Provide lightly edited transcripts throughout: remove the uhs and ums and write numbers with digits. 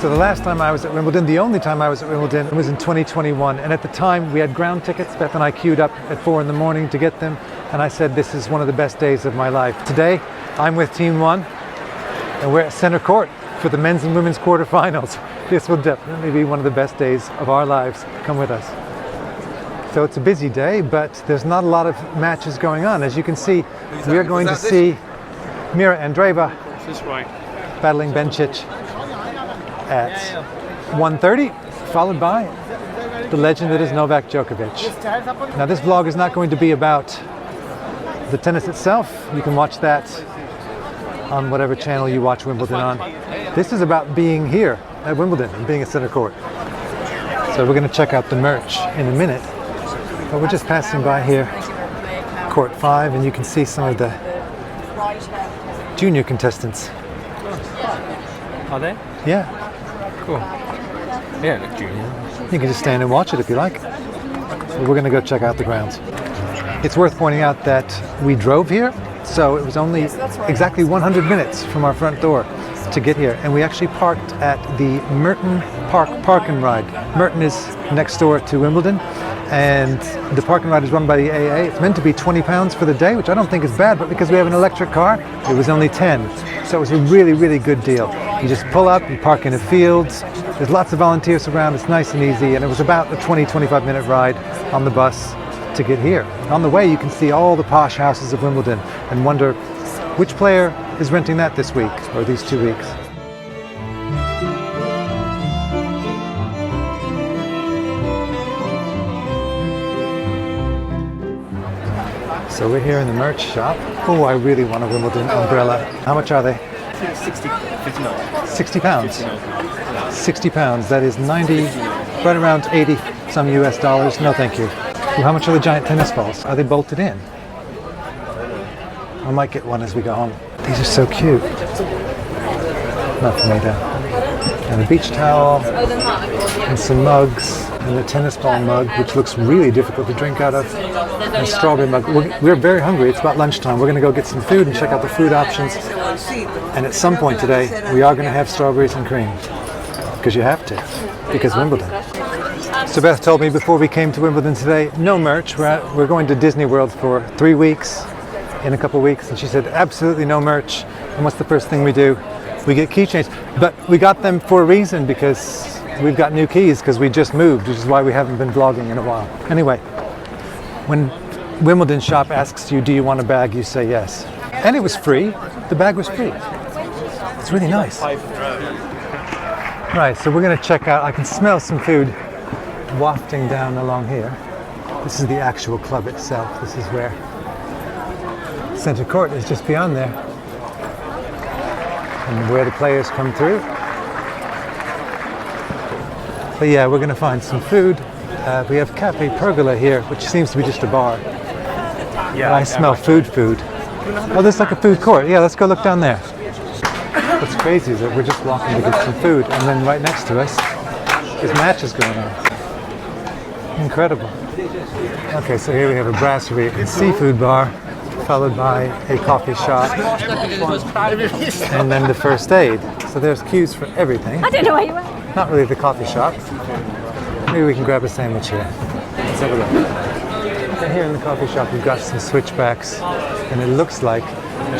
So the last time I was at Wimbledon, the only time I was at Wimbledon, was in 2021. And at the time we had ground tickets. Beth and I queued up at 4 in the morning to get them. And I said, this is one of the best days of my life. Today, I'm with Team 1 and we're at Centre Court for the men's and women's quarterfinals. This will definitely be one of the best days of our lives. Come with us. So it's a busy day, but there's not a lot of matches going on. As you can see, we are going to see Mira Andreeva battling Bencic at 1:30, followed by the legend that is Novak Djokovic. Now this vlog is not going to be about the tennis itself. You can watch that on whatever channel you watch Wimbledon on. This is about being here at Wimbledon and being at Centre Court. So we're going to check out the merch in a minute. But we're just passing by here, Court 5, and you can see some of the junior contestants. Are they? Yeah. Cool. Yeah, look junior. You can just stand and watch it if you like. So we're going to go check out the grounds. It's worth pointing out that we drove here, so it was only exactly 100 minutes from our front door to get here, and we actually parked at the Merton Park and Ride. Merton is next door to Wimbledon, and the park and ride is run by the AA. It's meant to be £20 for the day, which I don't think is bad, but because we have an electric car, it was only 10. So it was a really, really good deal. You just pull up, you park in the fields, there's lots of volunteers around, it's nice and easy, and it was about a 20-25 minute ride on the bus to get here. On the way you can see all the posh houses of Wimbledon and wonder which player is renting that this week or these 2 weeks. So we're here in the merch shop. Oh, I really want a Wimbledon umbrella. How much are they? 60, 59. 60 pounds. 60 pounds. That is 90, right around 80 some US dollars. No, thank you. Well, how much are the giant tennis balls? Are they bolted in? I might get one as we go home. These are so cute. Not for me though. And a beach towel, and some mugs, and a tennis ball mug, which looks really difficult to drink out of, and a strawberry mug. We're very hungry. It's about lunchtime. We're going to go get some food and check out the food options. And at some point today, we are going to have strawberries and cream. Because you have to. Because Wimbledon. So Beth told me before we came to Wimbledon today, no merch. We're going to Disney World for 3 weeks, in a couple of weeks. And she said, absolutely no merch. And what's the first thing we do? We get keychains. But we got them for a reason, because we've got new keys, because we just moved, which is why we haven't been vlogging in a while. Anyway, when Wimbledon shop asks you, do you want a bag, you say yes. And it was free. The bag was free. It's really nice. Right, so we're going to check out, I can smell some food wafting down along here. This is the actual club itself. This is where Centre Court is, just beyond there. And where the players come through. But yeah, we're going to find some food. We have Cafe Pergola here, which seems to be just a bar. Yeah, I smell food. Oh, there's like a food court. Yeah, let's go look down there. What's crazy is that we're just walking to get some food, and then right next to us is matches going on. Incredible. Okay, so here we have a brasserie and seafood bar, followed by a coffee shop, and then the first aid. So there's queues for everything. I don't know where you went. Not really the coffee shop. Maybe we can grab a sandwich here. Let's have a look. And here in the coffee shop we've got some switchbacks, and it looks like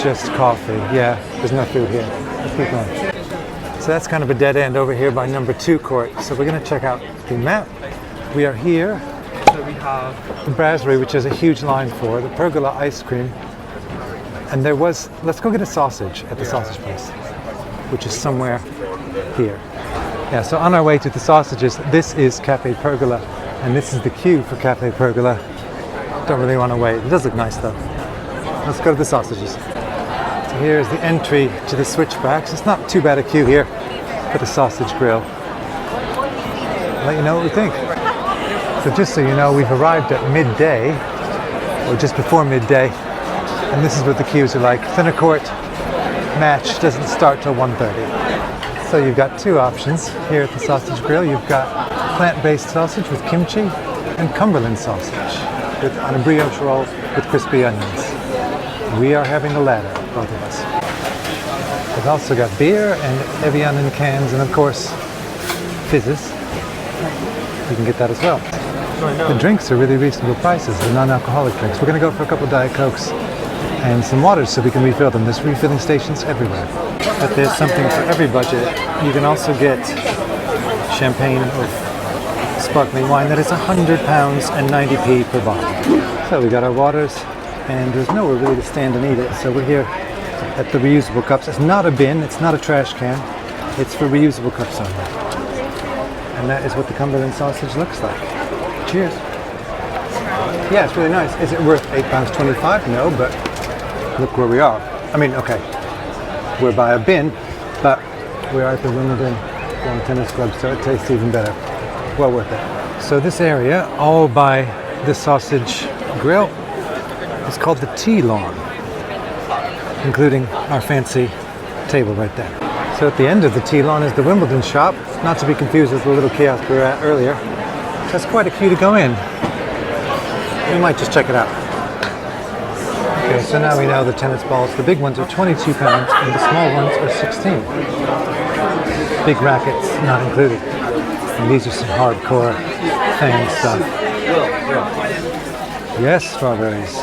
just coffee. Yeah, there's no food here. Let's keep going. So that's kind of a dead end over here by number 2 court. So we're going to check out the map. We are here. So we have the brasserie, which is a huge line for, the pergola ice cream. And there was, let's go get a sausage at the sausage place, which is somewhere here. Yeah, so on our way to the sausages, this is Cafe Pergola, and this is the queue for Cafe Pergola. Don't really want to wait. It does look nice though. Let's go to the sausages. So here's the entry to the switchbacks. It's not too bad a queue here for the sausage grill. I'll let you know what we think. So just so you know, we've arrived at midday, or just before midday, and this is what the queues are like. Centre Court match doesn't start till 1:30. So you've got 2 options here at the sausage grill. You've got plant-based sausage with kimchi and Cumberland sausage on a brioche roll with crispy onions. We are having the latter, both of us. We've also got beer and Evian in cans, and of course fizzes, you can get that as well. The drinks are really reasonable prices, the non-alcoholic drinks. We're going to go for a couple of Diet Cokes and some waters so we can refill them. There's refilling stations everywhere. But there's something for every budget. You can also get champagne or sparkling wine that is £100 and 90p per bottle. So we got our waters, and there's nowhere really to stand and eat it. So we're here at the reusable cups. It's not a bin, it's not a trash can. It's for reusable cups only. And that is what the Cumberland sausage looks like. Cheers. Yeah, it's really nice. Is it worth £8.25? No, but look where we are. I mean, okay, we're by a bin, but we are at the Wimbledon Lawn Tennis Club, so it tastes even better. Well worth it. So this area, all by the sausage grill, is called the Tea Lawn, including our fancy table right there. So at the end of the Tea Lawn is the Wimbledon shop, not to be confused with the little kiosk we were at earlier. That's quite a queue to go in. We might just check it out. Okay, so now we know the tennis balls. The big ones are £22 and the small ones are 16. Big rackets not included. And these are some hardcore fan stuff. Yes, strawberries.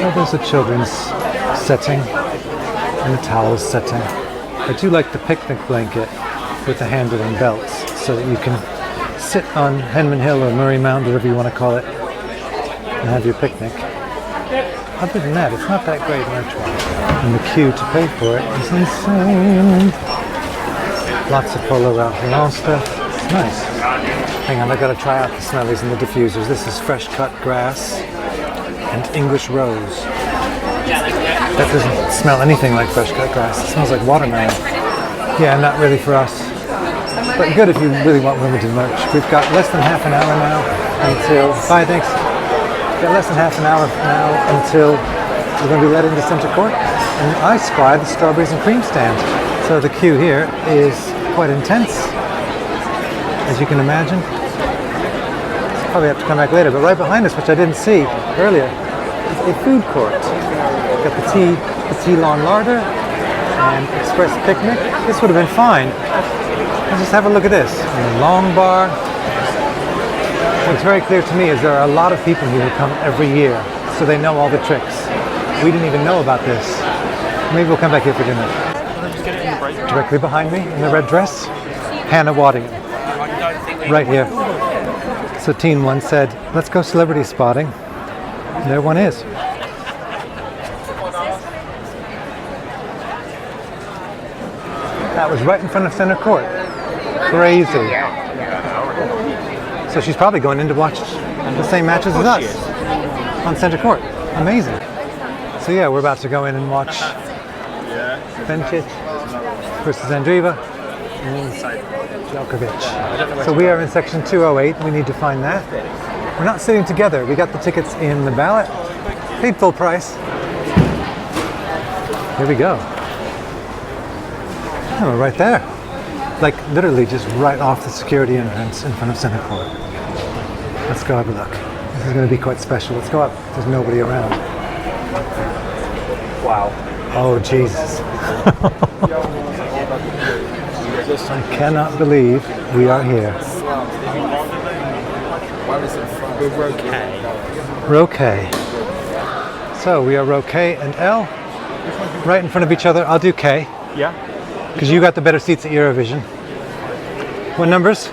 Oh, there's a children's setting and a towels setting. I do like the picnic blanket with the handle and belts so that you can sit on Henman Hill or Murray Mound, whatever you want to call it, and have your picnic. Other than that, it's not that great merch-wise. And the queue to pay for it is insane. Lots of Polo Ralph Lauren stuff. It's nice. Hang on, I gotta try out the smellies and the diffusers. This is fresh cut grass and English rose. That doesn't smell anything like fresh cut grass. It smells like watermelon. Yeah, not really for us. But good if you really want Wimbledon merch. We've got less than half an hour now until... Bye, thanks. We've got less than half an hour now until we're going to be let into Centre Court. And I spy the strawberries and cream stand. So the queue here is quite intense, as you can imagine. Probably have to come back later, but right behind us, which I didn't see earlier, is a food court. We've got the tea lawn larder and express picnic. This would have been fine. Let's just have a look at this. And a long bar. What's very clear to me is there are a lot of people here who come every year, so they know all the tricks. We didn't even know about this. Maybe we'll come back here for dinner. Directly behind me in the red dress, Hannah Waddingham. Right here. So Teen One said, let's go celebrity spotting. And there one is. That was right in front of Centre Court. Crazy. So she's probably going in to watch the same matches as us on Centre Court. Amazing. So yeah, we're about to go in and watch Bencic versus Andreeva and Djokovic. So we are in section 208. We need to find that. We're not sitting together. We got the tickets in the ballot. Paid full price. Here we go. Oh, we're right there. Like literally just right off the security entrance in front of Centre Court. Let's go have a look. This is going to be quite special. Let's go up. There's nobody around. Wow. Oh, Jesus. I cannot believe we are here. We're Roquet. Roquet. So we are Roquet and L. Right in front of each other. I'll do K. Yeah. Because you got the better seats at Eurovision. What numbers?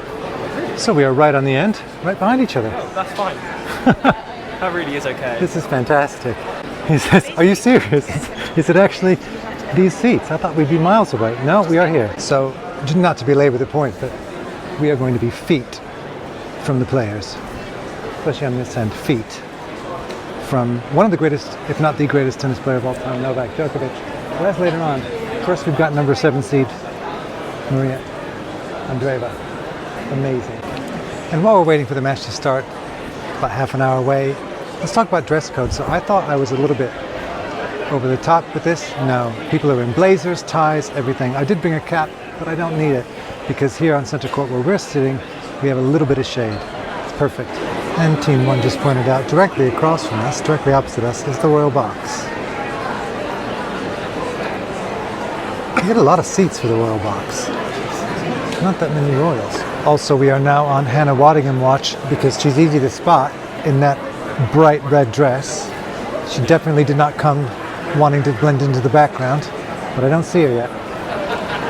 So we are right on the end, right behind each other. Oh, that's fine. That really is okay. This is fantastic. He says, are you serious? Is it actually these seats? I thought we'd be miles away. No, we are here. So, not to belabor the point, but we are going to be feet from the players, especially on this end, feet from one of the greatest, if not the greatest tennis player of all time, Novak Djokovic. Well, that's later on. First, we've got number 7 seed, Maria Andreeva. Amazing. And while we're waiting for the match to start, about half an hour away, let's talk about dress code. So I thought I was a little bit over the top with this. No, people are in blazers, ties, everything. I did bring a cap, but I don't need it because here on Centre Court where we're sitting, we have a little bit of shade. It's perfect. And Team 1 just pointed out directly across from us, directly opposite us, is the Royal Box. You get a lot of seats for the Royal Box. Not that many royals. Also, we are now on Hannah Waddingham watch because she's easy to spot in that bright red dress. She definitely did not come wanting to blend into the background, but I don't see her yet.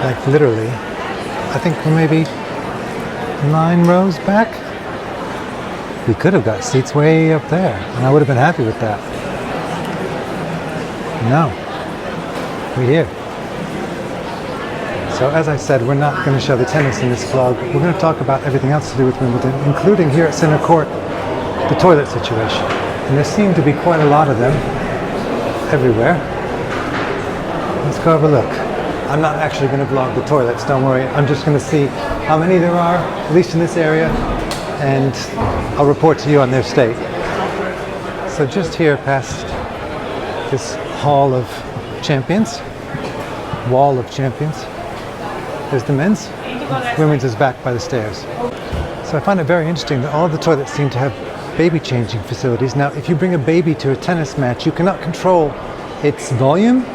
Like literally, I think we're maybe 9 rows back. We could have got seats way up there, and I would have been happy with that. No, we're here. So as I said, we're not going to show the tennis in this vlog. We're going to talk about everything else to do with Wimbledon, including here at Centre Court, the toilet situation. And there seem to be quite a lot of them everywhere. Let's go have a look. I'm not actually going to vlog the toilets, don't worry. I'm just going to see how many there are, at least in this area, and I'll report to you on their state. So just here past this Hall of Champions, Wall of Champions, there's the men's. Women's is back by the stairs. So I find it very interesting that all of the toilets seem to have baby changing facilities. Now, if you bring a baby to a tennis match, you cannot control its volume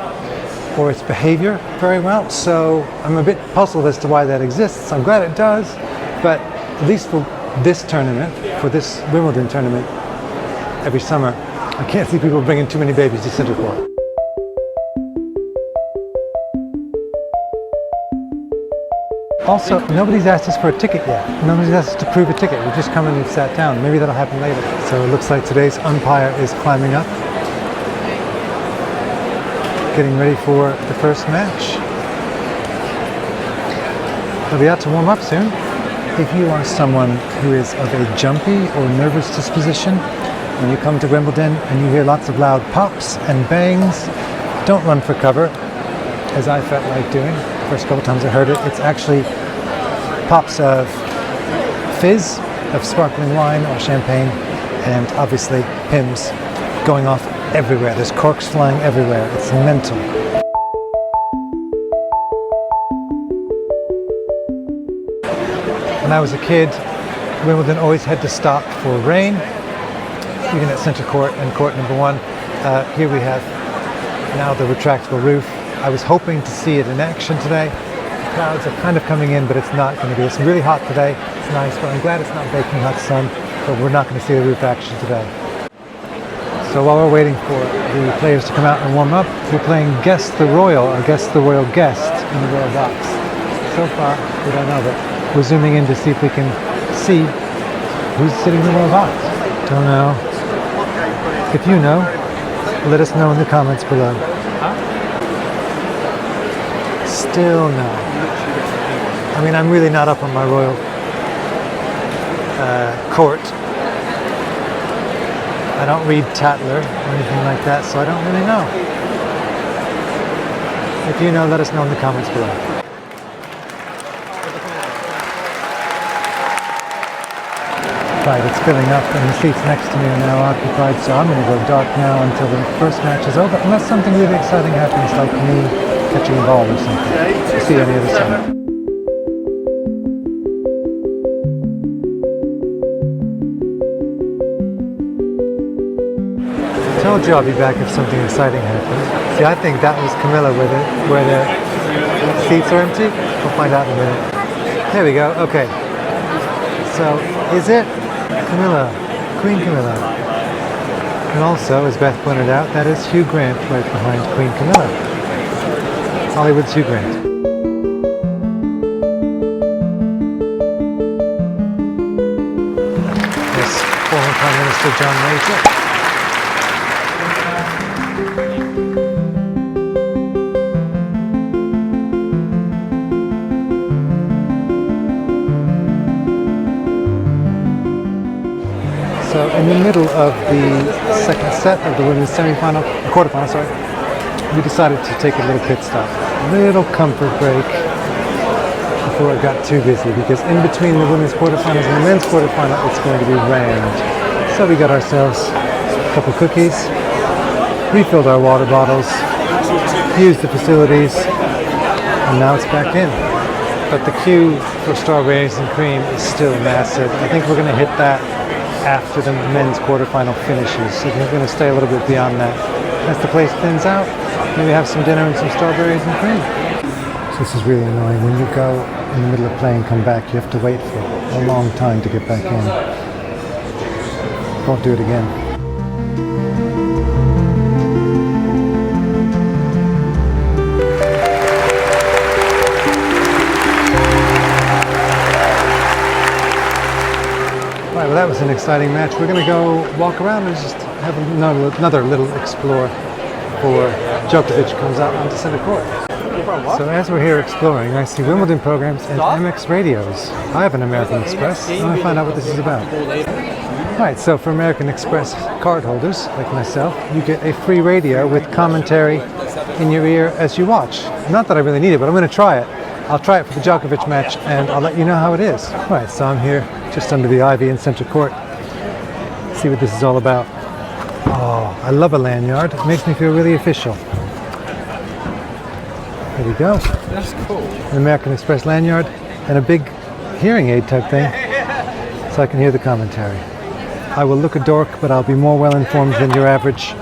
or its behavior very well. So I'm a bit puzzled as to why that exists. I'm glad it does, but at least for this tournament, for this Wimbledon tournament every summer, I can't see people bringing too many babies to Centre Court. Also, nobody's asked us for a ticket yet. Nobody's asked us to prove a ticket. We've just come in and sat down. Maybe that'll happen later. So it looks like today's umpire is climbing up, getting ready for the first match. They'll be out to warm up soon. If you are someone who is of a jumpy or nervous disposition, when you come to Wimbledon and you hear lots of loud pops and bangs, don't run for cover, as I felt like doing. First couple times I heard it, it's actually pops of fizz, of sparkling wine or champagne, and obviously hymns going off everywhere. There's corks flying everywhere. It's mental. When I was a kid, Wimbledon always had to stop for rain, even at Centre Court and court number 1. Here we have now the retractable roof. I was hoping to see it in action today. The clouds are kind of coming in, but it's not going to be. It's really hot today. It's nice, but I'm glad it's not baking hot sun, but we're not going to see the roof action today. So while we're waiting for the players to come out and warm up, we're playing Guess the Royal, or Guess the Royal Guest in the Royal Box. So far, we don't know, but we're zooming in to see if we can see who's sitting in the Royal Box. Don't know. If you know, let us know in the comments below. Still no. I mean, I'm really not up on my royal court. I don't read Tatler or anything like that, so I don't really know. If you know, let us know in the comments below. Right, it's filling up and the seats next to me are now occupied, so I'm going to go dark now until the first match is over, unless something really exciting happens, like me catching a ball or something. We'll see you on the other side. I told you I'll be back if something exciting happens. See, I think that was Camilla where the seats are empty. We'll find out in a minute. There we go, okay. So, is it Camilla, Queen Camilla? And also, as Beth pointed out, that is Hugh Grant right behind Queen Camilla. Hollywood's Hugh Grant. Yes, former Prime Minister John Major. So in the middle of the second set of the women's quarterfinal, we decided to take a little pit stop, a little comfort break before it got too busy, because in between the women's quarterfinals and the men's quarterfinal, it's going to be rammed. So we got ourselves a couple cookies, refilled our water bottles, used the facilities, and now it's back in. But the queue for strawberries and cream is still massive. I think we're going to hit that after the men's quarterfinal finishes. So we're going to stay a little bit beyond that. As the place thins out, maybe have some dinner and some strawberries and cream. So this is really annoying. When you go in the middle of play and come back, you have to wait for a long time to get back in. Won't do it again. Right, well that was an exciting match. We're going to go walk around and just have another little explore before Djokovic comes out onto Centre Court. So as we're here exploring, I see Wimbledon programs and MX radios. I have an American Express. I want to find out what this is about. Right, so for American Express card holders like myself, you get a free radio with commentary in your ear as you watch. Not that I really need it, but I'm going to try it. I'll try it for the Djokovic match and I'll let you know how it is. Right, so I'm here just under the ivy in Centre Court. See what this is all about. Oh, I love a lanyard. It makes me feel really official. There we go. That's cool. An American Express lanyard and a big hearing aid type thing so I can hear the commentary. I will look a dork, but I'll be more well informed than your average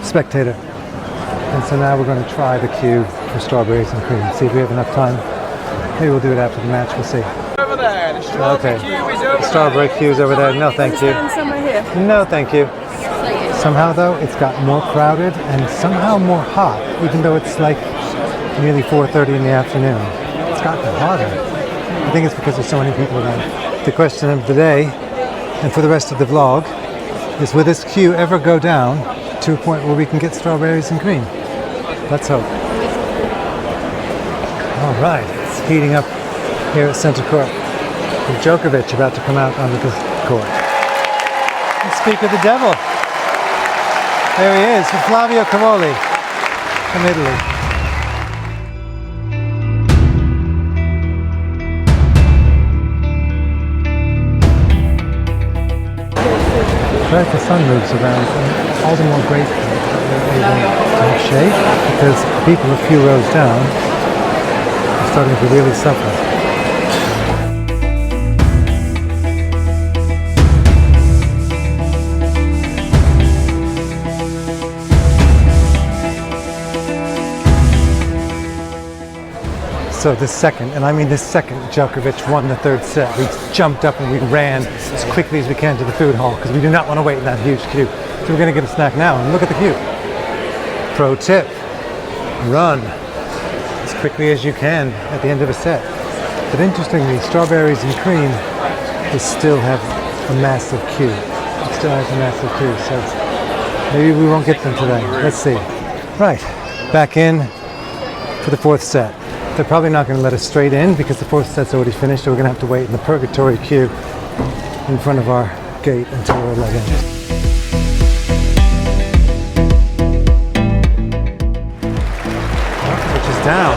spectator. And so now we're going to try the queue for strawberries and cream. See if we have enough time. Maybe we'll do it after the match. We'll see. Over there. The strawberry Okay. queue is over The strawberry queue's over there. No, thank you. Somewhere here. No, thank you. Somehow, though, it's got more crowded and somehow more hot, even though it's like nearly 4:30 in the afternoon. It's gotten hotter. I think it's because there's so many people around. The question of the day, and for the rest of the vlog, is will this queue ever go down to a point where we can get strawberries and cream? Let's hope. All right, it's heating up here at Centre Court. With Djokovic about to come out onto the court. And speak of the devil. There he is, with Flavio Caroli from Italy. As the sun moves around, all the more grateful that we're able to have shade, because people a few rows down are starting to really suffer. So the second, and I mean the second, Djokovic won the third set. We jumped up and we ran as quickly as we can to the food hall because we do not want to wait in that huge queue. So we're going to get a snack now and look at the queue. Pro tip, run as quickly as you can at the end of a set. But interestingly, strawberries and cream will still have a massive queue. It still has a massive queue, so maybe we won't get them today. Let's see. Right, back in for the fourth set. They're probably not going to let us straight in because the fourth set's already finished, so we're going to have to wait in the purgatory queue in front of our gate until we're let in. Djokovic is down.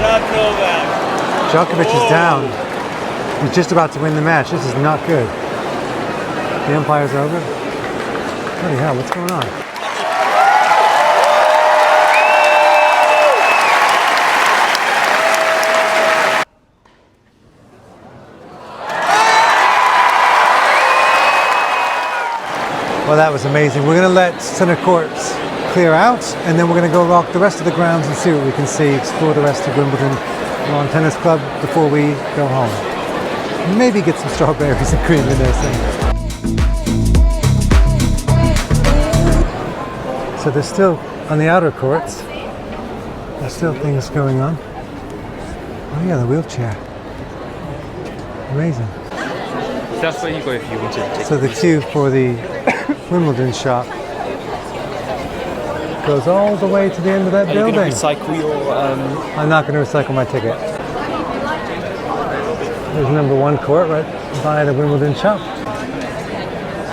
Djokovic is down. He's just about to win the match. This is not good. The umpire's over. Bloody hell, what's going on? Well, that was amazing. We're going to let Centre Courts clear out, and then we're going to go walk the rest of the grounds and see what we can see, explore the rest of Wimbledon Lawn Tennis Club before we go home. Maybe get some strawberries and cream in there somewhere. So there's still, on the outer courts, there's still things going on. Oh yeah, the wheelchair. Amazing. That's where you go if you want to take So the queue for the Wimbledon shop goes all the way to the end of that Are you building. going to recycle your... I'm not going to recycle my ticket. There's number one court right by the Wimbledon shop.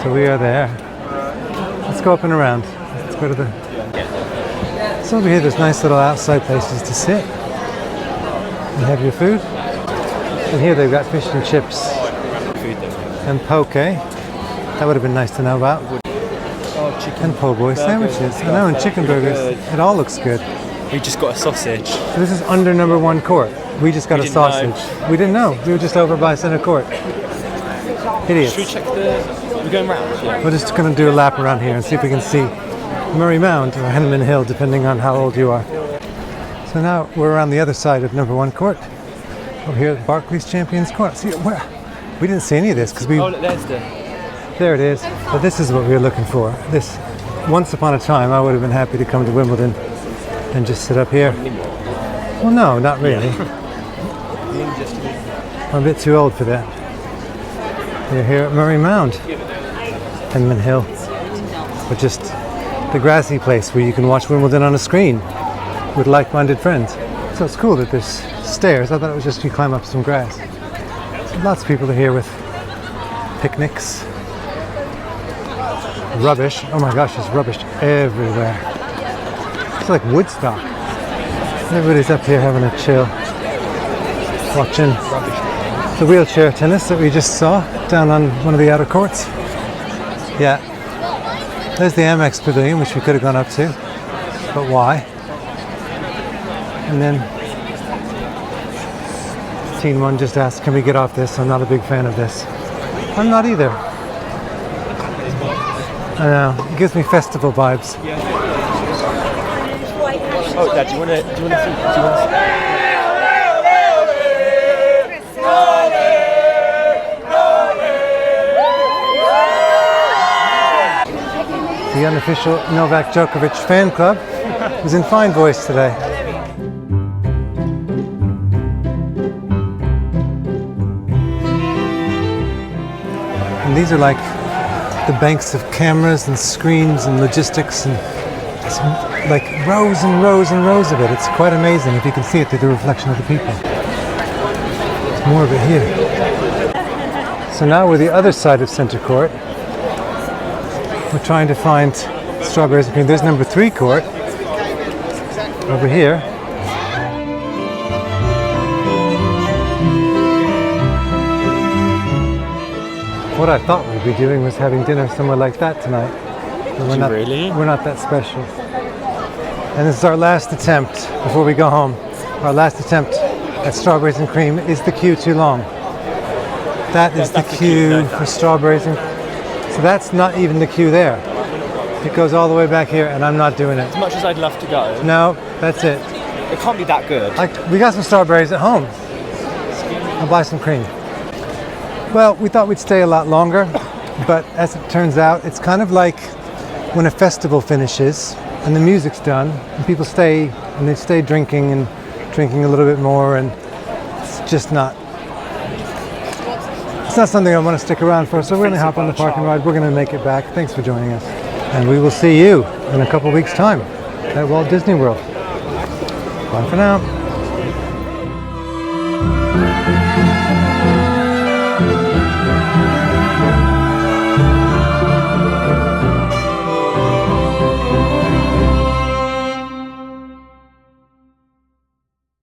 So we are there. Let's go up and around. Let's go to the... So over here there's nice little outside places to sit and have your food. And here they've got fish and chips and poke. That would have been nice to know about. chicken And po' boy sandwiches. I know, and chicken burgers. It all looks good. We just got a sausage. So this is under number one court. We just got a didn't sausage. know. We didn't know. We were just over by Centre Court. Idiots. Should we check the... We're going round? Yeah. We're just going to do a lap around here and see if we can see Murray Mound or Henneman Hill, depending on how old you are. So now we're around the other side of number 1 court. Over here at Barclays Champions Court. See, we didn't see any of this because we... Oh, look, there's the... There it is. But this is what we were looking for. This, once upon a time, I would have been happy to come to Wimbledon and just sit up here. Well, no, not really. I'm a bit too old for that. We're here at Murray Mound, Henman Hill, or just the grassy place where you can watch Wimbledon on a screen with like-minded friends. So it's cool that there's stairs. I thought it was just you climb up some grass. So lots of people are here with picnics. Rubbish. Oh my gosh, there's rubbish everywhere. It's like Woodstock. Everybody's up here having a chill, watching the wheelchair tennis that we just saw down on one of the outer courts. Yeah. There's the Amex Pavilion, which we could have gone up to, but why? And then Teen 1 just asked, can we get off this? I'm not a big fan of this. I'm not either. I know, it gives me festival vibes. Oh, Dad, do you want to The unofficial Novak Djokovic fan club was in fine voice today. And these are like the banks of cameras and screens and logistics, and it's like rows and rows and rows of it. It's quite amazing if you can see it through the reflection of the people. There's more of it here. So now we're the other side of Centre Court. We're trying to find strawberries and cream. There's number 3 court over here. What I thought we'd be doing was having dinner somewhere like that tonight. But we're not that special. And this is our last attempt before we go home. Our last attempt at strawberries and cream. Is the queue too long? That is the queue for strawberries and cream. So that's not even the queue there. It goes all the way back here, and I'm not doing it. As much as I'd love to go. No, that's it. It can't be that good. We got some strawberries at home. I'll buy some cream. Well, we thought we'd stay a lot longer, but as it turns out, it's kind of like when a festival finishes and the music's done, and people stay, and they stay drinking and drinking a little bit more, and it's just not... It's not something I want to stick around for, so we're going to hop on the parking ride. We're going to make it back. Thanks for joining us. And we will see you in a couple weeks' time at Walt Disney World. Bye for now.